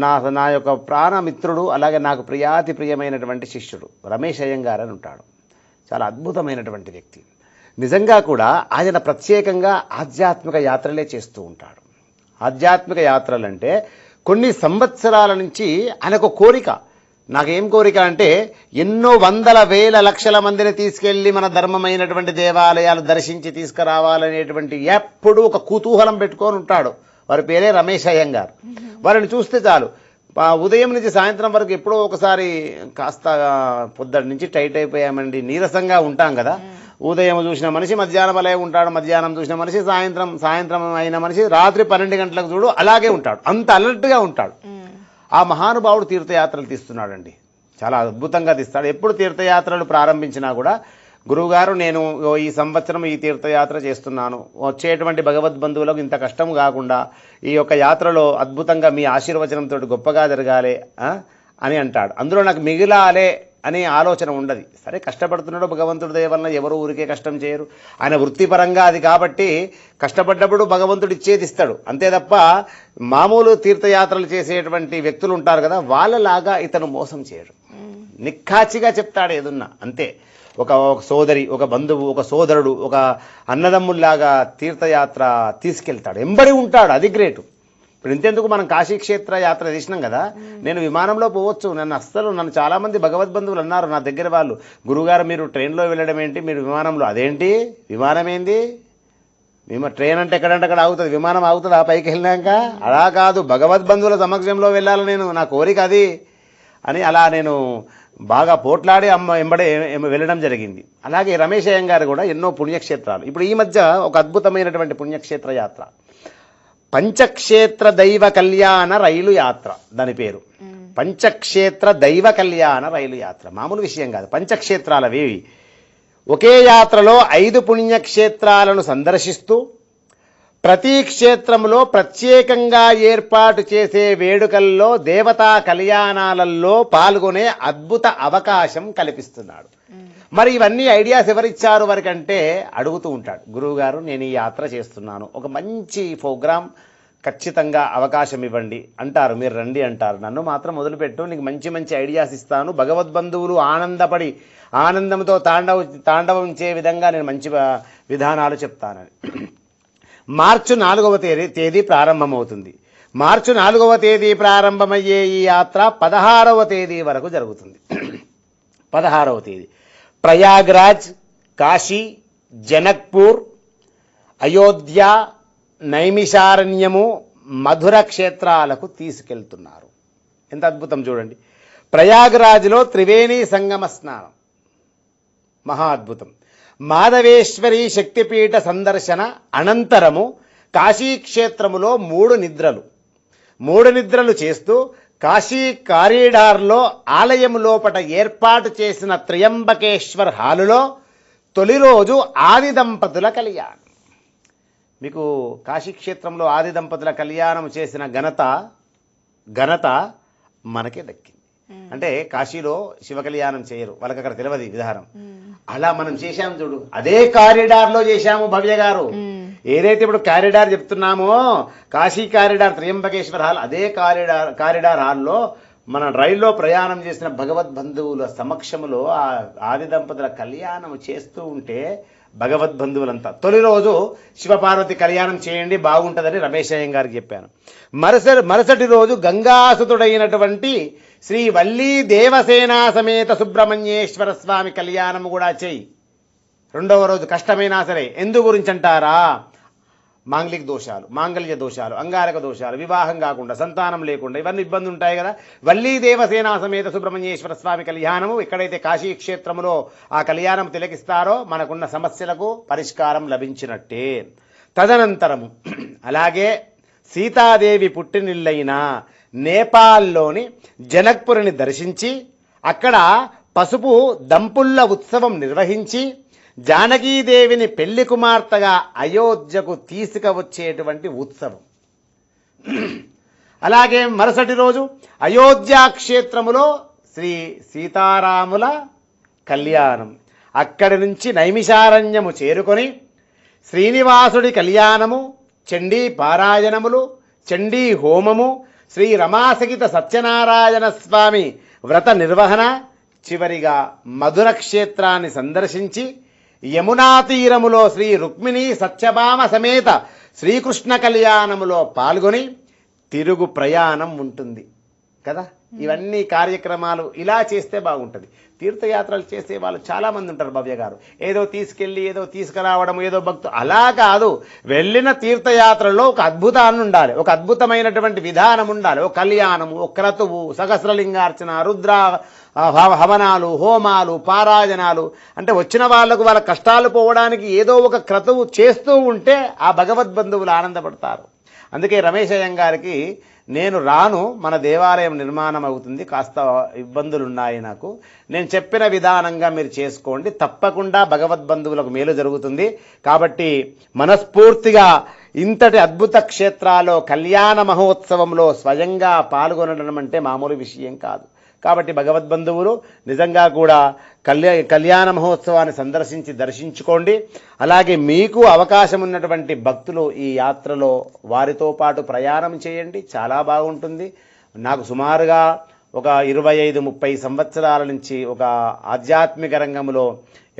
నా నా యొక్క ప్రాణమిత్రుడు, అలాగే నాకు ప్రియాతి ప్రియమైనటువంటి శిష్యుడు రమేష్ అయ్యంగార్ అని ఉంటాడు. చాలా అద్భుతమైనటువంటి వ్యక్తి. నిజంగా కూడా ఆయన ప్రత్యేకంగా ఆధ్యాత్మిక యాత్రలే చేస్తూ ఉంటాడు. ఆధ్యాత్మిక యాత్రలంటే కొన్ని సంవత్సరాల నుంచి ఆయనకు కోరిక. నాకేం కోరిక అంటే ఎన్నో వందల వేల లక్షల మందిని తీసుకెళ్ళి మన ధర్మమైనటువంటి దేవాలయాలు దర్శించి తీసుకురావాలనేటువంటి ఎప్పుడూ ఒక కుతూహలం పెట్టుకొని ఉంటాడు. వారి పేరే రమేష్ అయ్యంగార్. వారిని చూస్తే చాలు, ఉదయం నుంచి సాయంత్రం వరకు ఎప్పుడో ఒకసారి కాస్త పొద్దుటి నుంచి టైట్ అయిపోయామండి, నీరసంగా ఉంటాం కదా. ఉదయం చూసిన మనిషి మధ్యాహ్నం అలాగే ఉంటాడు, మధ్యాహ్నం చూసిన మనిషి సాయంత్రం అయిన మనిషి రాత్రి 12 గంటలకు చూడు అలాగే ఉంటాడు. అంత అలర్ట్గా ఉంటాడు. ఆ మహానుభావుడు తీర్థయాత్రలు తీస్తున్నాడండి. చాలా అద్భుతంగా తీస్తాడు. ఎప్పుడు తీర్థయాత్రలు ప్రారంభించినా కూడా గురువుగారు నేను ఈ సంవత్సరం ఈ తీర్థయాత్ర చేస్తున్నాను, వచ్చేటువంటి భగవద్బంధువులకు ఇంత కష్టం కాకుండా ఈ యొక్క యాత్రలో అద్భుతంగా మీ ఆశీర్వచనంతో గొప్పగా జరగాలి అని అంటాడు. అందులో నాకు మిగిలాలే అనే ఆలోచన ఉండదు. సరే, కష్టపడుతున్నాడు భగవంతుడి దయ వలన, ఎవరు ఊరికే కష్టం చేయరు. ఆయన వృత్తిపరంగా అది కాబట్టి కష్టపడ్డప్పుడు భగవంతుడు ఇచ్చేది ఇస్తాడు అంతే తప్ప మామూలు తీర్థయాత్రలు చేసేటువంటి వ్యక్తులు ఉంటారు కదా, వాళ్ళలాగా ఇతను మోసం చేయడు. నిక్కాచిగా చెప్తాడు ఏదున్నా అంతే. ఒక సోదరి, ఒక బంధువు, ఒక సోదరుడు, ఒక అన్నదమ్ముల్లాగా తీర్థయాత్ర తీసుకెళ్తాడు, ఎంబడి ఉంటాడు. అది గ్రేటు. ఇప్పుడు ఇంతెందుకు, మనం కాశీక్షేత్ర యాత్ర చేసినాం కదా, నేను విమానంలో పోవచ్చు. నన్ను చాలామంది భగవద్బంధువులు అన్నారు నా దగ్గర వాళ్ళు, గురువుగారు మీరు ట్రైన్లో వెళ్ళడం ఏంటి, మీరు విమానంలో. అదేంటి విమానం ఏంది, ట్రైన్ అంటే ఎక్కడంటే అక్కడ ఆగుతుంది, విమానం ఆగుతుంది ఆ పైకి వెళ్ళినాక. అలా కాదు, భగవద్బంధువుల సమక్షంలో వెళ్ళాలి నేను, నా కోరిక అది అని అలా నేను బాగా పోట్లాడి ఎంబడే వెళ్ళడం జరిగింది. అలాగే రమేష్ అయ్యంగారు కూడా ఎన్నో పుణ్యక్షేత్రాలు. ఇప్పుడు ఈ మధ్య ఒక అద్భుతమైనటువంటి పుణ్యక్షేత్ర యాత్ర, పంచక్షేత్ర దైవ కళ్యాణ రైలు యాత్ర, దాని పేరు పంచక్షేత్ర దైవ కళ్యాణ రైలు యాత్ర. మామూలు విషయం కాదు. పంచక్షేత్రాలవేవి ఒకే యాత్రలో 5 పుణ్యక్షేత్రాలను సందర్శిస్తూ ప్రతి క్షేత్రంలో ప్రత్యేకంగా ఏర్పాటు చేసే వేడుకల్లో దేవతా కళ్యాణాలలో పాల్గొనే అద్భుత అవకాశం కల్పిస్తున్నాడు. మరి ఇవన్నీ ఐడియాస్ ఎవరిచ్చారు వారికంటే అడుగుతూ ఉంటాడు. గురువుగారు నేను ఈ యాత్ర చేస్తున్నాను, ఒక మంచి ప్రోగ్రాం ఖచ్చితంగా అవకాశం ఇవ్వండి అంటారు. మీరు రండి అంటారు. నన్ను మాత్రం మొదలుపెట్టు, నీకు మంచి మంచి ఐడియాస్ ఇస్తాను, భగవద్బంధువులు ఆనందపడి ఆనందంతో తాండవించే విధంగా నేను మంచి విధానాలు చెప్తానని. మార్చి 4వ తేదీ ప్రారంభమవుతుంది. మార్చి 4వ తేదీ ప్రారంభమయ్యే ఈ యాత్ర 16వ తేదీ వరకు జరుగుతుంది. 16వ తేదీ ప్రయాగ్రాజ్, కాశీ, జనక్పూర్, అయోధ్య, నైమిషారణ్యము, మధుర క్షేత్రాలకు తీసుకెళ్తున్నారు. ఎంత అద్భుతం చూడండి. ప్రయాగ్రాజ్లో త్రివేణి సంగమ స్నానం, మహా అద్భుతం. మాధవేశ్వరి శక్తిపీఠ సందర్శన అనంతరము కాశీక్షేత్రములో 3 నిద్రలు చేస్తూ కాశీ కారిడార్లో ఆలయం లోపట ఏర్పాటు చేసిన త్రయంబకేశ్వర్ హాలులో తొలి రోజు ఆది దంపతుల కళ్యాణం. మీకు కాశీక్షేత్రంలో ఆది దంపతుల కళ్యాణం చేసిన ఘనత మనకే దక్కింది. అంటే కాశీలో శివ కళ్యాణం చేయరు, వాళ్ళకి అక్కడ తెలియదు విధానం. అలా మనం చేశాం చూడు, అదే కారిడార్లో చేశాము భవ్య గారు. ఏదైతే ఇప్పుడు కారిడార్ చెప్తున్నామో, కాశీ కారిడార్ త్రయంబకేశ్వర హాల్, అదే కారిడార్ హాల్లో మన రైల్లో ప్రయాణం చేసిన భగవద్బంధువుల సమక్షములో ఆ ఆది దంపతుల కళ్యాణం చేస్తూ ఉంటే భగవద్బంధువులంతా తొలి రోజు శివపార్వతి కళ్యాణం చేయండి బాగుంటుందని రమేష్ అయ్యంగారికి చెప్పాను. మరుసటి రోజు గంగాసుతుడైనటువంటి శ్రీ వల్లీ దేవసేనా సమేత సుబ్రహ్మణ్యేశ్వర స్వామి కళ్యాణం కూడా చేయి. 2వ రోజు కష్టమైనా సరే. ఎందు గురించి అంటారా, మాంగళ్య దోషాలు, అంగారక దోషాలు, వివాహం కాకుండా, సంతానం లేకుండా, ఇవన్నీ ఇబ్బంది ఉంటాయి కదా. వల్లీ దేవసేనా సమేత సుబ్రహ్మణ్యేశ్వర స్వామి కళ్యాణము ఎక్కడైతే కాశీ క్షేత్రంలో ఆ కళ్యాణం తిలకిస్తారో మనకున్న సమస్యలకు పరిష్కారం లభించినట్టే. తదనంతరము అలాగే సీతాదేవి పుట్టినిల్లైన నేపాల్లోని జనక్పురిని దర్శించి అక్కడ పసుపు దంపుల్ల ఉత్సవం నిర్వహించి జానకీదేవిని పెళ్లి కుమార్తెగా అయోధ్యకు తీసుకువచ్చేటువంటి ఉత్సవం. అలాగే మరుసటి రోజు అయోధ్య క్షేత్రములో శ్రీ సీతారాముల కళ్యాణం. అక్కడి నుంచి నైమిషారణ్యము చేరుకొని శ్రీనివాసుడి కళ్యాణము, చండీ పారాయణములు, చండీ హోమము, శ్రీ రమాసహిత సత్యనారాయణ స్వామి వ్రత నిర్వహణ, చివరిగా మధుర క్షేత్రాన్ని సందర్శించి యమునా తీరములో శ్రీ రుక్మిణీ సత్యభామ సమేత శ్రీకృష్ణ కళ్యాణములో పాల్గొని తిరుగు ప్రయాణం ఉంటుంది కదా. ఇవన్నీ కార్యక్రమాలు ఇలా చేస్తే బాగుంటుంది. తీర్థయాత్రలు చేసే వాళ్ళు చాలామంది ఉంటారు భవ్య గారు, ఏదో తీసుకెళ్ళి ఏదో తీసుకురావడం, ఏదో భక్తు, అలా కాదు. వెళ్ళిన తీర్థయాత్రలో ఒక అద్భుతాన్ని ఉండాలి, ఒక అద్భుతమైనటువంటి విధానం ఉండాలి, ఒక కళ్యాణము, ఒక క్రతువు, సహస్రలింగార్చన, రుద్ర హవనాలు, హోమాలు, పారాయణాలు, అంటే వచ్చిన వాళ్లకు వాళ్ళ కష్టాలు పోవడానికి ఏదో ఒక క్రతువు చేస్తూ ఉంటే ఆ భగవద్బంధువులు ఆనందపడతారు. అందుకే రమేష్ అయ్యంగారికి నేను రాను, మన దేవాలయం నిర్మాణం అవుతుంది, కాస్త ఇబ్బందులు ఉన్నాయి నాకు, నేను చెప్పిన విధానంగా మీరు చేసుకోండి, తప్పకుండా భగవద్బంధువులకు మేలు జరుగుతుంది. కాబట్టి మనస్ఫూర్తిగా ఇంతటి అద్భుత క్షేత్రాల్లో కళ్యాణ మహోత్సవంలో స్వయంగా పాల్గొనడం అంటే మామూలు విషయం కాదు. కాబట్టి భగవద్బంధువులు నిజంగా కూడా కళ్యాణ మహోత్సవాన్ని సందర్శించి దర్శించుకోండి. అలాగే మీకు అవకాశం ఉన్నటువంటి భక్తులు ఈ యాత్రలో వారితో పాటు ప్రయాణం చేయండి, చాలా బాగుంటుంది. నాకు సుమారుగా ఒక 25-30 సంవత్సరాల నుంచి ఒక ఆధ్యాత్మిక రంగంలో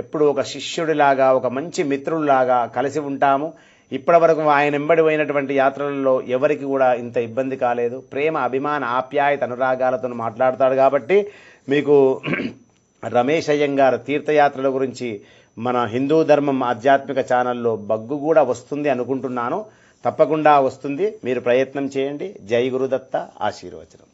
ఎప్పుడు ఒక శిష్యుడిలాగా, ఒక మంచి మిత్రుడిలాగా కలిసి ఉంటాము. ఇప్పటి వరకు ఆయన వెంబడి పోయినటువంటి యాత్రలలో ఎవరికి కూడా ఇంత ఇబ్బంది కాలేదు. ప్రేమ, అభిమాన, ఆప్యాయత, అనురాగాలతో మాట్లాడతాడు. కాబట్టి మీకు రమేష్ అయ్యంగార్ తీర్థయాత్రల గురించి మన హిందూ ధర్మం ఆధ్యాత్మిక ఛానల్లో బగ్గు కూడా వస్తుంది అనుకుంటున్నాను. తప్పకుండా వస్తుంది, మీరు ప్రయత్నం చేయండి. జై గురుదత్త. ఆశీర్వచనం.